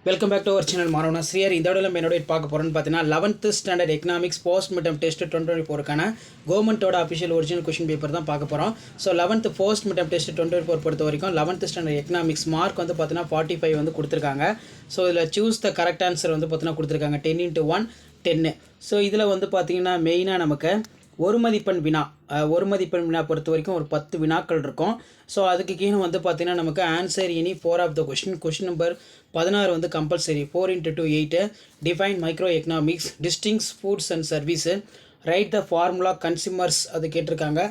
Welcome back to our channel மாணவனா ஸ்ரீயர். இந்த விட நம்ம என்னோட பார்க்க போகிறோன்னு பார்த்தீங்கன்னா 11th standard economics post midterm test 2024க்கான கவர்மெண்ட்டோட அஃபிஷியல் ஒரிஜினல் கொஷின் பேப்பர் தான் பார்க்க போகிறோம். So 11th post midterm test 2024 பொறுத்த வரைக்கும் 11th ஸ்டாண்டர்ட் எக்கனாமிக்ஸ் மார்க் வந்து பார்த்தீங்கன்னா 45 வந்து கொடுத்துருக்காங்க. ஸோ இதில் சூஸ் த கரெக்ட் ஆன்சர் வந்து பார்த்தீங்கன்னா கொடுத்துருக்காங்க 10x1 10. ஸோ இதில் வந்து பார்த்தீங்கன்னா மெயினாக நமக்கு ஒரு மதிப்பெண் வினா பொறுத்த வரைக்கும் ஒரு 10 வினாக்கள் இருக்கும். ஸோ அதுக்கு கீழே வந்து பார்த்தீங்கன்னா நமக்கு answer any 4 of the question number 16 வந்து compulsory 4 × 2 8 define micro economics distinguish foods and services write the formula consumers அது கேட்டிருக்காங்க.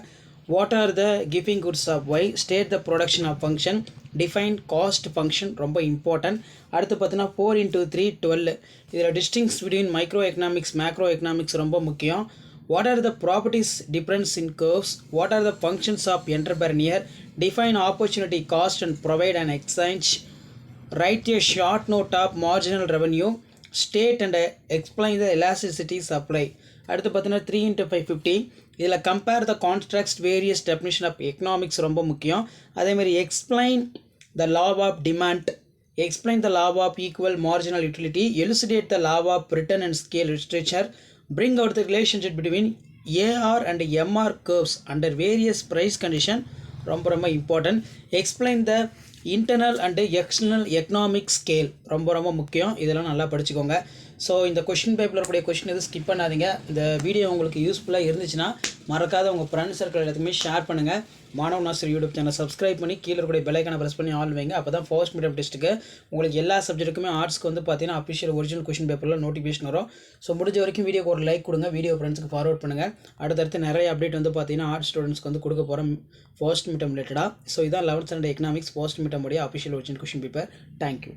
வாட் ஆர் த கிவிங் goods of why state the production of function define cost function ரொம்ப important. அடுத்து பார்த்தீங்கன்னா 4 × 3 12 இதில் distinguish between micro economics macro economics ரொம்ப முக்கியம். What are the properties difference in curves? What are the functions of entrepreneur? Define opportunity cost and provide an exchange. Write a short note of marginal revenue. State and explain the elasticity supply. அடுத்து பார்த்தீங்கன்னா 3 × 5 50 இதில் compare the contract various definition of economics ரொம்ப முக்கியம். அதேமாதிரி explain the law of demand, explain the law of equal marginal utility, elucidate the law of return and scale literature, bring out the relationship between AR and MR curves under various price condition ரொம்ப important. Explain the internal and external economic scale ரொம்ப முக்கியம். இதெல்லாம் நல்லா படிச்சுக்கோங்க. So இந்த question பேப்பரில் இருக்கக்கூடிய question எதுவும் ஸ்கிப் பண்ணாதீங்க. இந்த வீடியோ உங்களுக்கு யூஸ்ஃபுல்லாக இருந்துச்சுன்னா மறக்காத உங்கள் ஃப்ரெண்ட்ஸ் சர்க்கிள் எல்லாத்துக்குமே ஷேர் பண்ணுங்கள். மாணவ நாசர் யூடியூப் சேனல் சப்ஸ்கிரைப் பண்ணி கீழே இருக்கக்கூடிய பெல் ஐக்கானை ப்ரெஸ் பண்ணி ஆல் வைங்க. அப்போ தான் ஃபர்ஸ்ட் மீடியம் டெஸ்ட்டுக்கு உங்களுக்கு எல்லா சப்ஜெக்ட்டுக்குமே ஆர்ட்ஸ்க்கு வந்து பார்த்தீங்கன்னா அஃபிஷியல் ஒரிஜினல் கொஷின் பேப்பரில் நோட்டிஃபிகேஷன் வரும். ஸோ முடிஞ்ச வரைக்கும் வீடியோக்கு ஒரு லைக் கொடுங்க, வீடியோ ஃப்ரெண்ட்ஸுக்கு ஃபார்வர்ட் பண்ணுங்கள். அடுத்தடுத்து நிறைய அப்டேட் வந்து பார்த்தீங்கன்னா ஆர்ட்ஸ் ஸ்டூடெண்ட்ஸ்க்கு வந்து கொடுக்க போகிறோம் ஃபர்ஸ்ட் மீட்டம் ரிலேட்டடாக. ஸோ இதான் 11th standard economics first midterm உடைய official original question paper. Thank you.